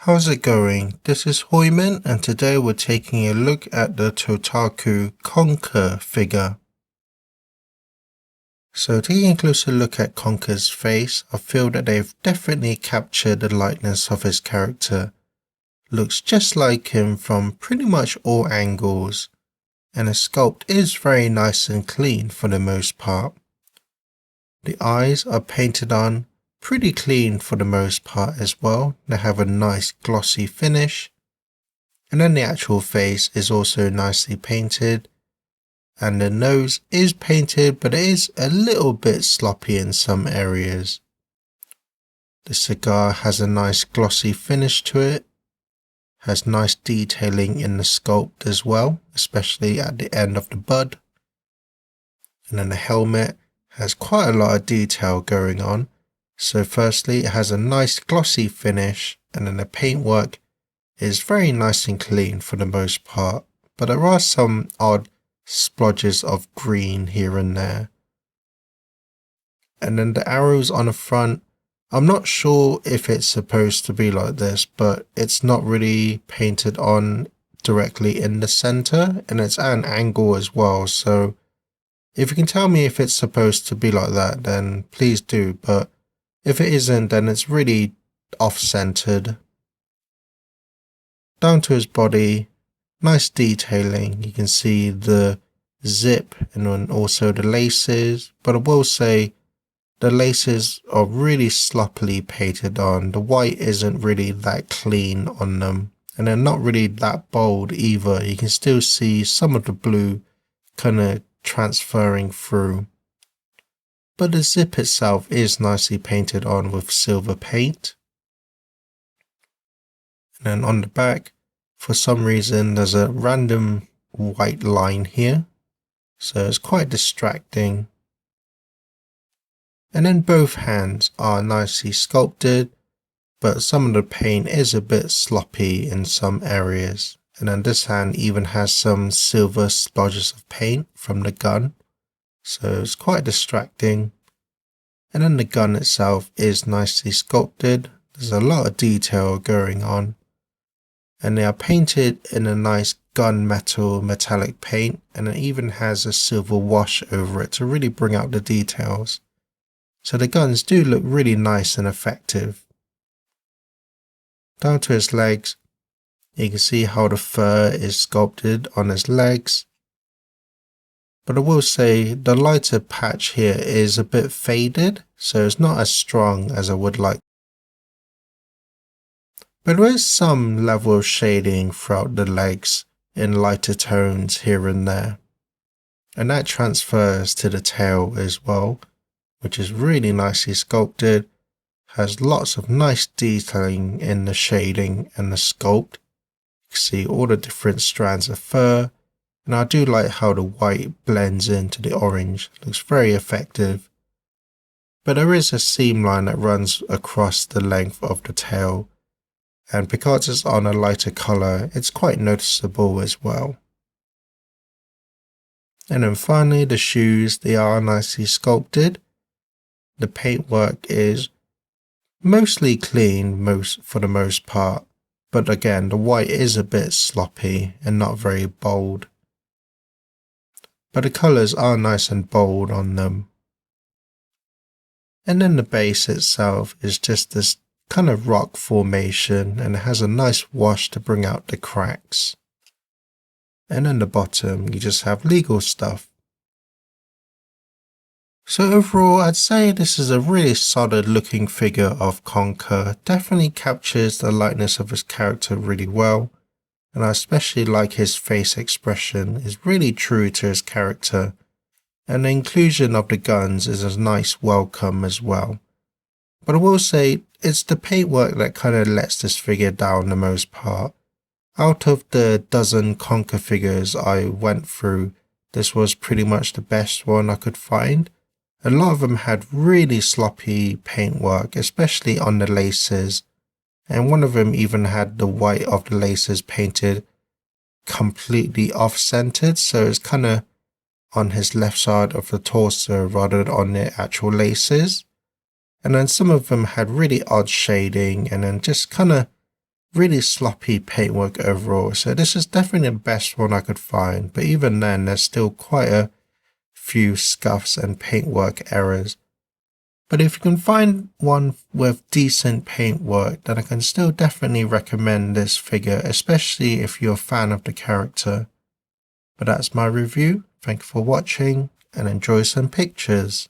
How's it going? This is Hoiman, and today we're taking a look at the Totaku Conker figure. So taking a closer look at Conker's face, I feel that they've definitely captured the likeness of his character. Looks just like him from pretty much all angles, and the sculpt is very nice and clean for the most part. The eyes are painted on pretty clean for the most part as well. They have a nice glossy finish, and then the actual face is also nicely painted, and the nose is painted, but it is a little bit sloppy in some areas. The cigar has a nice glossy finish to it, has nice detailing in the sculpt as well, especially at the end of the bud. And then the helmet has quite a lot of detail going on. So firstly, it has a nice glossy finish, and then the paintwork is very nice and clean for the most part, but there are some odd splodges of green here and there. And then the arrows on the front, I'm not sure if it's supposed to be like this, but it's not really painted on directly in the center, and it's at an angle as well. So if you can tell me if it's supposed to be like that, then please do, but if it isn't, then it's really off-centered. Down to his body, nice detailing. You can see the zip and then also the laces, but I will say the laces are really sloppily painted on. The white isn't really that clean on them, and they're not really that bold either. You can still see some of the blue kind of transferring through. But the zip itself is nicely painted on with silver paint. And then on the back, for some reason, there's a random white line here, so it's quite distracting. And then both hands are nicely sculpted, but some of the paint is a bit sloppy in some areas. And then this hand even has some silver splodges of paint from the gun, so it's quite distracting. And then the gun itself is nicely sculpted. There's a lot of detail going on. And they are painted in a nice gunmetal metallic paint, and it even has a silver wash over it to really bring out the details. So the guns do look really nice and effective. Down to his legs, you can see how the fur is sculpted on his legs. But I will say the lighter patch here is a bit faded, so it's not as strong as I would like. But there is some level of shading throughout the legs in lighter tones here and there. And that transfers to the tail as well, which is really nicely sculpted, has lots of nice detailing in the shading and the sculpt. You can see all the different strands of fur. And I do like how the white blends into the orange. It looks very effective. But there is a seam line that runs across the length of the tail. And because it's on a lighter colour, it's quite noticeable as well. And then finally the shoes, they are nicely sculpted. The paintwork is mostly clean for the most part. But again, the white is a bit sloppy and not very bold. But the colours are nice and bold on them. And then the base itself is just this kind of rock formation, and it has a nice wash to bring out the cracks. And then the bottom, you just have legal stuff. So overall, I'd say this is a really solid looking figure of Conker. Definitely captures the likeness of his character really well. And I especially like his face expression, is really true to his character, and the inclusion of the guns is a nice welcome as well. But I will say, it's the paintwork that kind of lets this figure down the most part. Out of the dozen Conker figures I went through, this was pretty much the best one I could find. A lot of them had really sloppy paintwork, especially on the laces. And one of them even had the white of the laces painted completely off-centered, so it's kind of on his left side of the torso rather than on the actual laces. And then some of them had really odd shading, and then just kind of really sloppy paintwork overall. So this is definitely the best one I could find, but even then there's still quite a few scuffs and paintwork errors. But if you can find one with decent paintwork, then I can still definitely recommend this figure, especially if you're a fan of the character. But that's my review. Thank you for watching and enjoy some pictures.